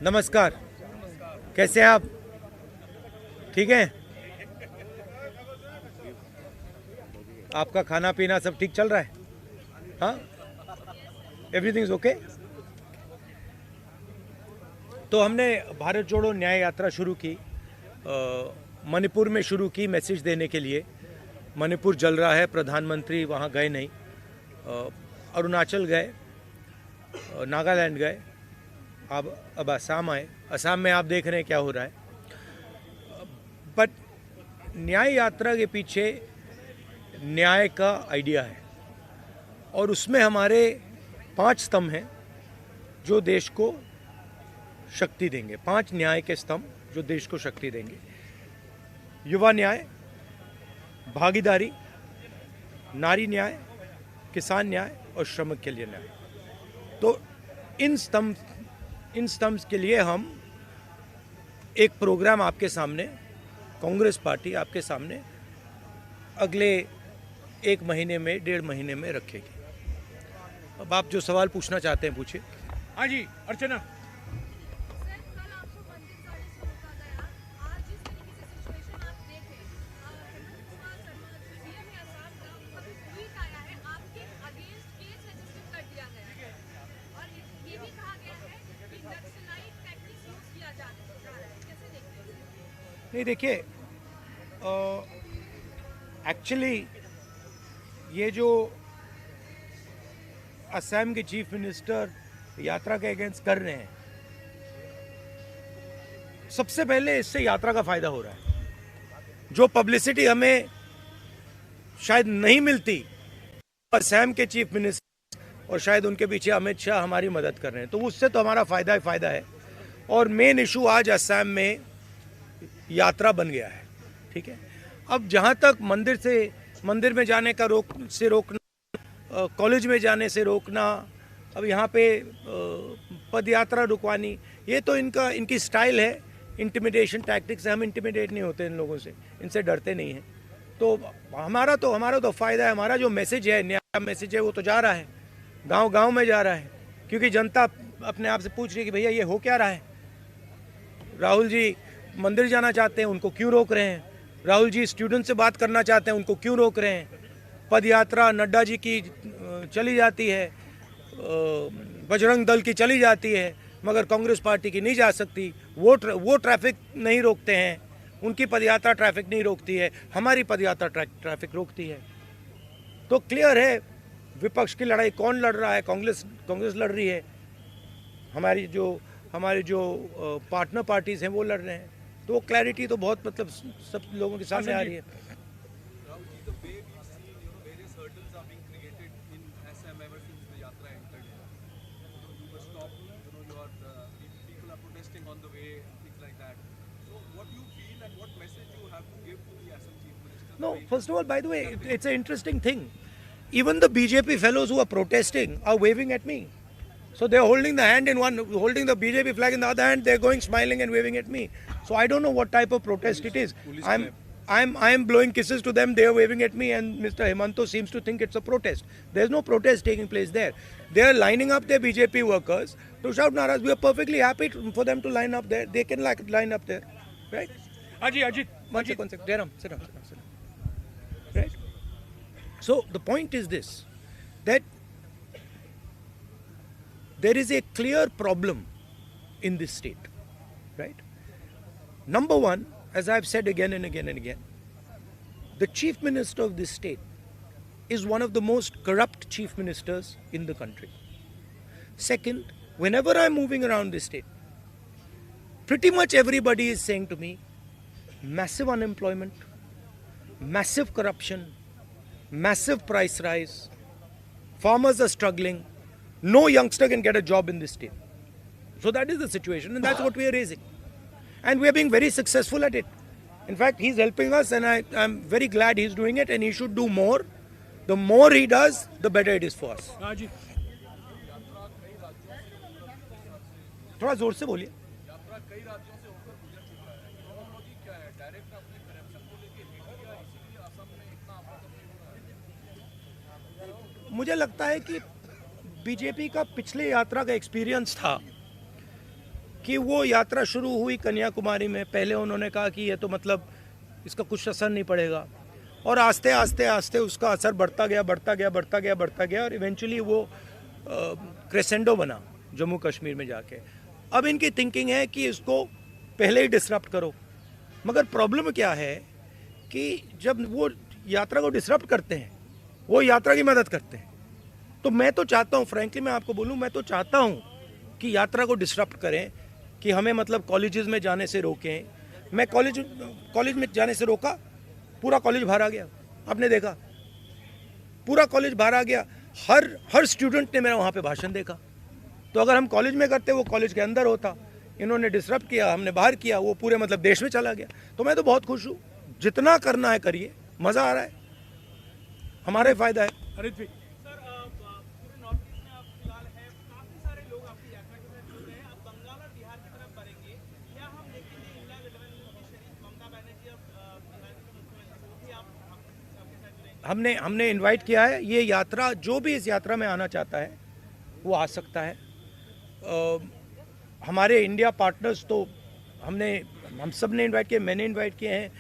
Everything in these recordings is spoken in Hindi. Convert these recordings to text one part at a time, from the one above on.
नमस्कार। कैसे हैं आप? ठीक हैं? आपका खाना पीना सब ठीक चल रहा है? हाँ, एवरीथिंग इज ओके। तो हमने भारत जोड़ो न्याय यात्रा शुरू की, मणिपुर में शुरू की मैसेज देने के लिए। मणिपुर जल रहा है, प्रधानमंत्री वहाँ गए नहीं। अरुणाचल गए, नागालैंड गए, अब असम आए। असम में आप देख रहे हैं क्या हो रहा है। बट न्याय यात्रा के पीछे न्याय का आइडिया है और उसमें हमारे 5 स्तंभ हैं जो देश को शक्ति देंगे। 5 न्याय के स्तंभ जो देश को शक्ति देंगे। युवा न्याय, भागीदारी, नारी न्याय, किसान न्याय और श्रमिक के लिए न्याय। तो इन स्तंभ के लिए हम एक प्रोग्राम आपके सामने, कांग्रेस पार्टी आपके सामने अगले 1 महीने में, 1.5 महीने में रखेगी। अब आप जो सवाल पूछना चाहते हैं पूछिए। हाँ जी, अर्चना। नहीं, देखिए, एक्चुअली ये जो असम के चीफ मिनिस्टर यात्रा के अगेंस्ट कर रहे हैं, सबसे पहले इससे यात्रा का फायदा हो रहा है। जो पब्लिसिटी हमें शायद नहीं मिलती, असम के चीफ मिनिस्टर और शायद उनके पीछे अमित शाह हमारी मदद कर रहे हैं, तो उससे तो हमारा फायदा ही फायदा है। और मेन इशू आज असम में यात्रा बन गया है। ठीक है, अब जहां तक मंदिर में जाने का रोकना, कॉलेज में जाने से रोकना, अब यहाँ पे पद यात्रा रुकवानी, ये तो इनकी स्टाइल है। इंटिमिडेशन टैक्टिक्स है। हम इंटिमिडेट नहीं होते इन लोगों से, इनसे डरते नहीं हैं। तो हमारा तो फायदा है। हमारा जो मैसेज है, नया मैसेज है, वो तो जा रहा है, गांव में जा रहा है, क्योंकि जनता अपने आप से पूछ रही है कि भैया ये हो क्या रहा है। राहुल जी मंदिर जाना चाहते हैं, उनको क्यों रोक रहे हैं? राहुल जी स्टूडेंट से बात करना चाहते हैं, उनको क्यों रोक रहे हैं? पद यात्रा नड्डा जी की चली जाती है, बजरंग दल की चली जाती है, मगर कांग्रेस पार्टी की नहीं जा सकती। वो ट्रैफिक नहीं रोकते हैं, उनकी पदयात्रा ट्रैफिक नहीं रोकती है, हमारी पदयात्रा ट्रैफिक रोकती है। तो क्लियर है विपक्ष की लड़ाई कौन लड़ रहा है। कांग्रेस लड़ रही है, हमारी जो पार्टनर पार्टीज हैं वो लड़ रहे हैं। तो क्लैरिटी तो बहुत, मतलब सब लोगों के सामने आ रही है। No, first of all, by the way, it's an interesting thing. Even the BJP fellows who are protesting are waving at me. So they're holding the BJP flag in the other hand. They're going smiling and waving at me. So I don't know what type of protest it is. I'm blowing kisses to them. They're waving at me, and Mr. Himanto seems to think it's a protest. There's no protest taking place there. They're lining up their BJP workers to shout naras. We are perfectly happy for them to line up there. They can line up there, right? Ajit. One second. Jairam, sit down. Right? So the point is this, that there is a clear problem in this state, right? Number one, as I've said again and again and again, the chief minister of this state is one of the most corrupt chief ministers in the country. Second, whenever I'm moving around this state, pretty much everybody is saying to me, massive unemployment, massive corruption, massive price rise, farmers are struggling, no youngster can get a job in this state. So that is the situation, and that's what we are raising. And we are being very successful at it. In fact, he's helping us, and I'm very glad he's doing it, and he should do more. The more he does, the better it is for us. थोड़ा जोर से बोलिए। मुझे लगता है कि बीजेपी का पिछले यात्रा का एक्सपीरियंस था कि वो यात्रा शुरू हुई कन्याकुमारी में। पहले उन्होंने कहा कि ये तो मतलब इसका कुछ असर नहीं पड़ेगा, और आस्ते आस्ते आस्ते उसका असर बढ़ता गया बढ़ता गया बढ़ता गया बढ़ता गया, और इवेंचुअली वो क्रेसेंडो बना जम्मू कश्मीर में जाके। अब इनकी थिंकिंग है कि इसको पहले ही डिसरप्ट करो, मगर प्रॉब्लम क्या है कि जब वो यात्रा को डिसरप्ट करते हैं, वो यात्रा की मदद करते हैं। तो मैं तो चाहता हूँ, फ्रैंकली मैं आपको बोलूँ, मैं तो चाहता हूँ कि यात्रा को डिसरप्ट करें, कि हमें मतलब कॉलेजेस में जाने से रोकें। मैं कॉलेज में जाने से रोका, पूरा कॉलेज बाहर आ गया, आपने देखा, पूरा कॉलेज बाहर आ गया। हर स्टूडेंट ने मेरा वहाँ पे भाषण देखा। तो अगर हम कॉलेज में करते, वो कॉलेज के अंदर होता। इन्होंने डिसरप्ट किया, हमने बाहर किया, वो पूरे मतलब देश में चला गया। तो मैं तो बहुत खुश हूँ, जितना करना है करिए, मज़ा आ रहा है, हमारा ही फायदा है। हरित भी सर पूरे नॉर्थ ईस्ट में आप फिलहाल है, काफी सारे लोग आपकी यात्रा के साथ जुड़ रहे हैं। आप बंगाल और बिहार की तरफ बढ़ेंगे, क्या हम देखेंगे इंडिया गठबंधन की शरीफ ममता बनर्जी अब बिहार के मुख्यमंत्री वो भी आपके साथ जुड़ेंगे? हमने इनवाइट किया है। ये यात्रा, जो भी इस यात्रा में आना चाहता है वो आ सकता है। हमारे इंडिया पार्टनर्स तो हम सब ने इनवाइट किए, मैंने इनवाइट किए हैं,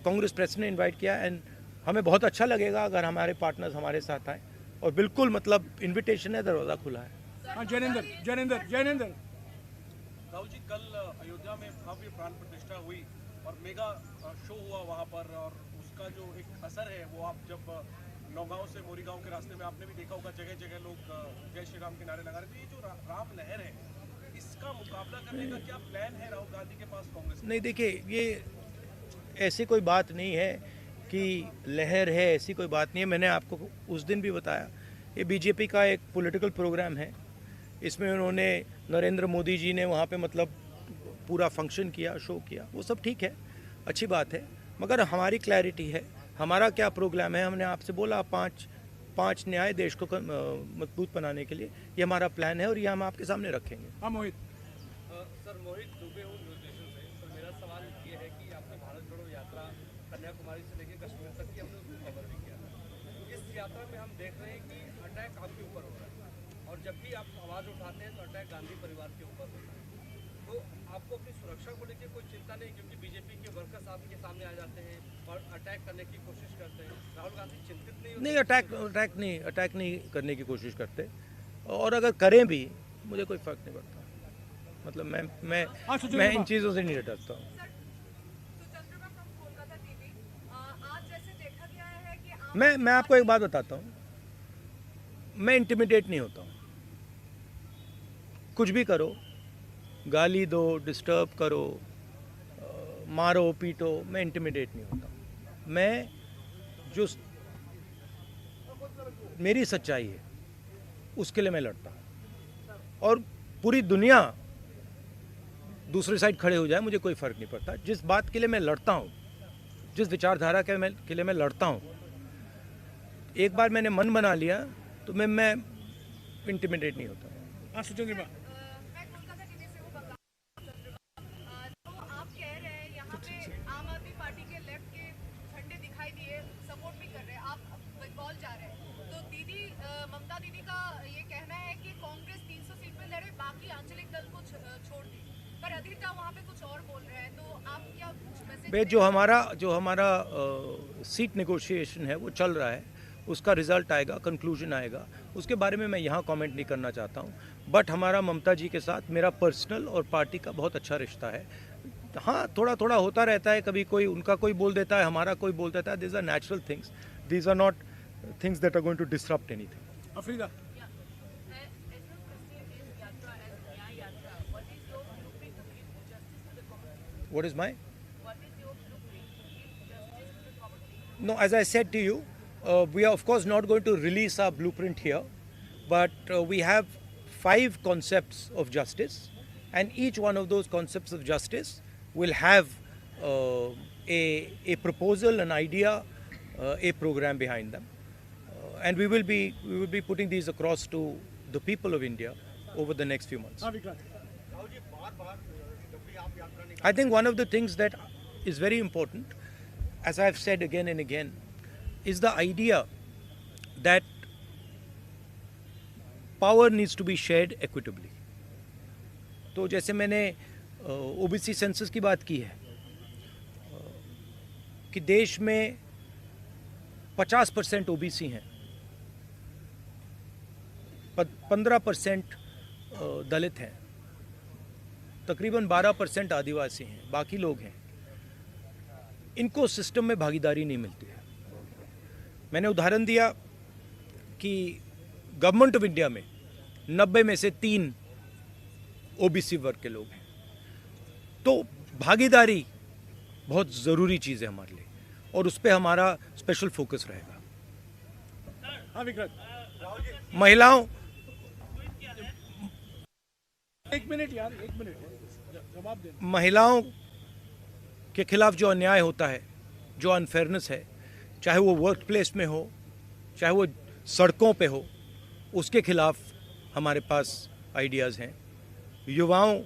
कांग्रेस प्रेस ने इनवाइट किया है। एंड हमें बहुत अच्छा लगेगा अगर हमारे पार्टनर्स हमारे साथ आए, और बिल्कुल मतलब इनविटेशन है, दरवाज़ा खुला है। हाँ जैनेंद्र जैनेंद्र जैनेंद्र राहुल जी, कल अयोध्या में भव्य प्राण प्रतिष्ठा हुई और मेगा शो हुआ वहां पर, और उसका जो एक असर है वो आप जब नौगांव से मोरीगांव के रास्ते में आपने भी देखा होगा, जगह जगह लोग जय श्री राम के नारे लगा रहे थे। ये जो राम लहर है, इसका मुकाबला करने का क्या प्लान है राहुल गांधी के पास, कांग्रेस? नहीं, देखिए, ये ऐसी कोई बात नहीं है कि लहर है, ऐसी कोई बात नहीं है। मैंने आपको उस दिन भी बताया, ये बीजेपी का एक पॉलिटिकल प्रोग्राम है। इसमें उन्होंने, नरेंद्र मोदी जी ने वहाँ पे मतलब पूरा फंक्शन किया, शो किया, वो सब ठीक है, अच्छी बात है। मगर हमारी क्लैरिटी है, हमारा क्या प्रोग्राम है। हमने आपसे बोला पाँच न्याय देश को मजबूत बनाने के लिए, ये हमारा प्लान है, और ये हम आपके सामने रखेंगे। हाँ मोहित सर, मोहित दुबे हूँ न्यूज नेशन से। सर, मेरा सवाल ये है कि आपने भारत जोड़ो यात्रा कन्याकुमारी से लेकर कश्मीर तक की हमने उसको कवर भी किया। इस यात्रा में हम देख रहे हैं कि अटैक आपके ऊपर हो रहा है, और जब भी आप आवाज़ उठाते हैं तो अटैक गांधी परिवार के ऊपर होता है। तो आपको अपनी सुरक्षा को लेकर कोई चिंता नहीं, क्योंकि बीजेपी के वर्कर्स आपके सामने आ जाते हैं और अटैक करने की कोशिश करते हैं। राहुल गांधी चिंतित नहीं होते? नहीं, अटैक नहीं करने की कोशिश करते, और अगर करें भी मुझे कोई फर्क नहीं पड़ता। मतलब मैं इन चीज़ों से नहीं डरता हूँ। मैं आपको एक बात बताता हूँ, मैं इंटिमिडेट नहीं होता हूँ। कुछ भी करो, गाली दो, डिस्टर्ब करो, मारो पीटो, मैं इंटिमिडेट नहीं होता। मैं जो मेरी सच्चाई है उसके लिए मैं लड़ता हूँ, और पूरी दुनिया दूसरी साइड खड़े हो जाए, मुझे कोई फ़र्क नहीं पड़ता। जिस बात के लिए मैं लड़ता हूँ, जिस विचारधारा के लिए मैं लड़ता हूँ, एक बार मैंने मन बना लिया तो मैं इंटिमिडेट नहीं होता। हाँ सुचेंद्र मैं कोलकाता टीवी से हूँ, तो आप कह रहे हैं यहाँ पे आम आदमी पार्टी के लेफ्ट के झंडे दिखाई दिए, सपोर्ट भी कर रहे हैं, आप बंगाल जा रहे हैं। तो दीदी ममता दीदी का ये कहना है कि कांग्रेस 300 सीट पे लड़े, बाकी आंचलिक दल को छोड़ दी, पर अधिरता वहाँ पे कुछ और बोल रहे हैं। तो आप क्या मैसेज? जो हमारा सीट नेगोशिएशन है वो चल रहा है, उसका रिजल्ट आएगा, कंक्लूजन आएगा, उसके बारे में मैं यहाँ कमेंट नहीं करना चाहता हूँ। बट हमारा ममता जी के साथ मेरा पर्सनल और पार्टी का बहुत अच्छा रिश्ता है। हाँ, थोड़ा थोड़ा होता रहता है, कभी कोई उनका कोई बोल देता है, हमारा कोई बोल देता है। These are natural things, these are not things that are going to disrupt anything. अफरीदा What is my? No, as I said to you, we are of course not going to release our blueprint here, but we have 5 concepts of justice, and each one of those concepts of justice will have a proposal, an idea, a program behind them, and we will be putting these across to the people of India over the next few months. हाँ Vikrant I think one of the things that is very important, as I've said again and again, is the idea that power needs to be shared equitably. तो जैसे मैंने ओबीसी सेंसस की बात की है कि देश में 50% ओबीसी हैं, 15% दलित हैं, तकरीबन 12% आदिवासी हैं, बाकी लोग हैं। इनको सिस्टम में भागीदारी नहीं मिलती है। मैंने उदाहरण दिया कि गवर्नमेंट ऑफ इंडिया में 90 में से 3 ओबीसी वर्ग के लोग हैं। तो भागीदारी बहुत ज़रूरी चीज़ है हमारे लिए और उस पर हमारा स्पेशल फोकस रहेगा। हाँ विक्रांत, महिलाओं, एक मिनट यार, एक मिनट जवाब देना। महिलाओं के खिलाफ जो अन्याय होता है, जो अनफेयरनेस है, चाहे वो वर्क प्लेस में हो, चाहे वो सड़कों पे हो, उसके खिलाफ हमारे पास आइडियाज़ हैं। युवाओं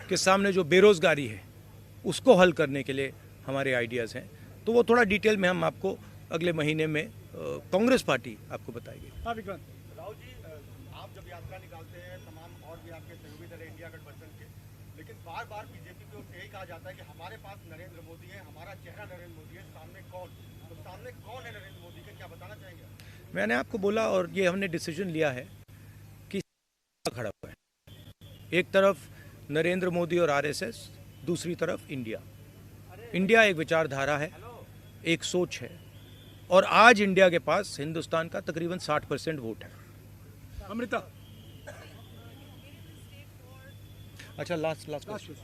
के सामने जो बेरोज़गारी है उसको हल करने के लिए हमारे आइडियाज़ हैं। तो वो थोड़ा डिटेल में हम आपको अगले महीने में कांग्रेस पार्टी आपको बताएगी। हाँ विक्रांत, राहुल जी, आप जब यात्रा निकालते हैं तमाम और भी आपके सहयोगी दल हैं इंडिया गठबंधन के, लेकिन बार बार बीजेपी की ओर से यही कहा जाता है कि हमारे पास नरेंद्र मोदी है, हमारा चेहरा नरेंद्र मोदी है, सामने कौन? तो सामने कौन है नरेंद्र मोदी के, क्या बताना चाहेंगे? मैंने आपको बोला और ये हमने डिसीजन लिया है कि खड़ा हुआ है, एक तरफ नरेंद्र मोदी और आरएसएस, दूसरी तरफ इंडिया। इंडिया एक विचारधारा है, एक सोच है और आज इंडिया के पास हिंदुस्तान का तकरीबन 60% वोट है। अमृता, अच्छा, last question.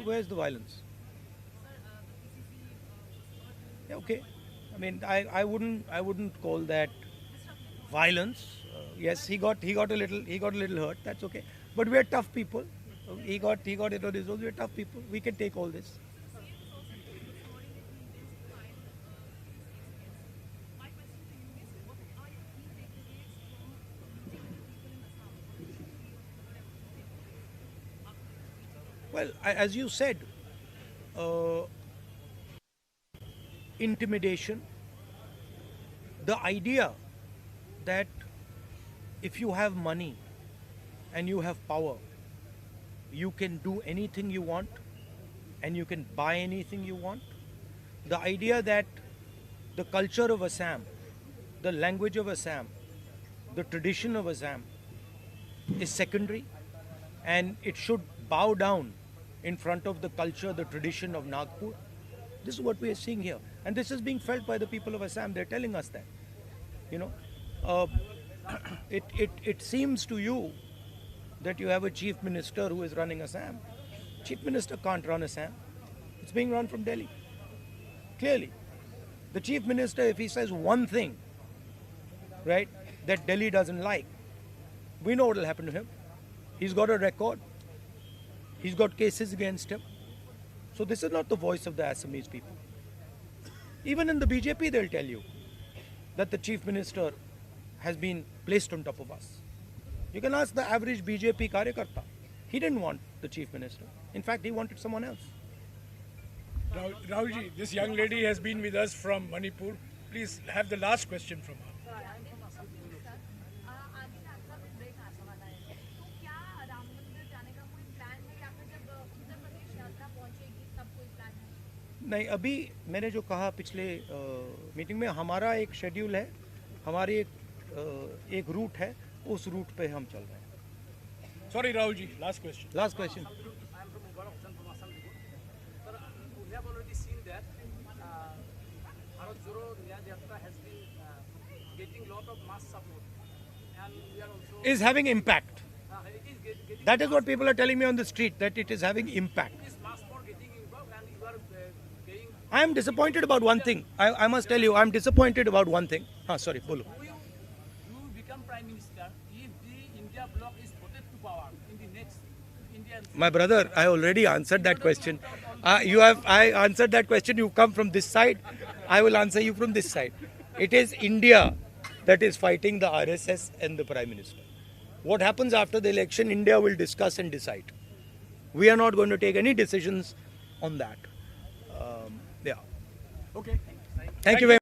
Where's the violence? Yeah, okay. I mean, I wouldn't call that violence. Yes, he got a little hurt. That's okay. But we are tough people. He got it on his own. We are tough people. We can take all this. Well, as you said, intimidation, the idea that if you have money and you have power, you can do anything you want and you can buy anything you want. The idea that the culture of Assam, the language of Assam, the tradition of Assam is secondary and it should bow down in front of the culture, the tradition of Nagpur. This is what we are seeing here. And this is being felt by the people of Assam. They're telling us that. You know, it seems to you that you have a chief minister who is running Assam. Chief minister can't run Assam. It's being run from Delhi. Clearly. The chief minister, if he says one thing, right, that Delhi doesn't like, we know what will happen to him. He's got a record. He's got cases against him. So this is not the voice of the Assamese people. Even in the BJP, they'll tell you that the chief minister has been placed on top of us. You can ask the average BJP karyakarta. He didn't want the chief minister. In fact, he wanted someone else. Rahul ji, this young lady has been with us from Manipur. Please have the last question from her. नहीं, अभी मैंने जो कहा पिछले मीटिंग में, हमारा एक शेड्यूल है, हमारी एक रूट है, उस रूट पे हम चल रहे हैं। Sorry Rahul ji, last question. Last question. I am from Mubarak Hasan from Assam Dipo. Sir, we have already seen that Bharat Joro Nyaya Yatra has been getting lot of mass support, and we are also Is having impact. it is getting That is what people are telling me on the street, that it is having impact. this mass for getting involved, and you are paying. I am disappointed about one thing. I must tell you, I am disappointed about one thing. Sorry, bolo. You become prime minister if the India bloc is voted to power in the next Indian. My brother, I already answered that question. I answered that question. You come from this side. I will answer you from this side. It is India that is fighting the RSS and the Prime Minister. What happens after the election, India will discuss and decide. We are not going to take any decisions on that. Yeah. Okay. Thank you very much.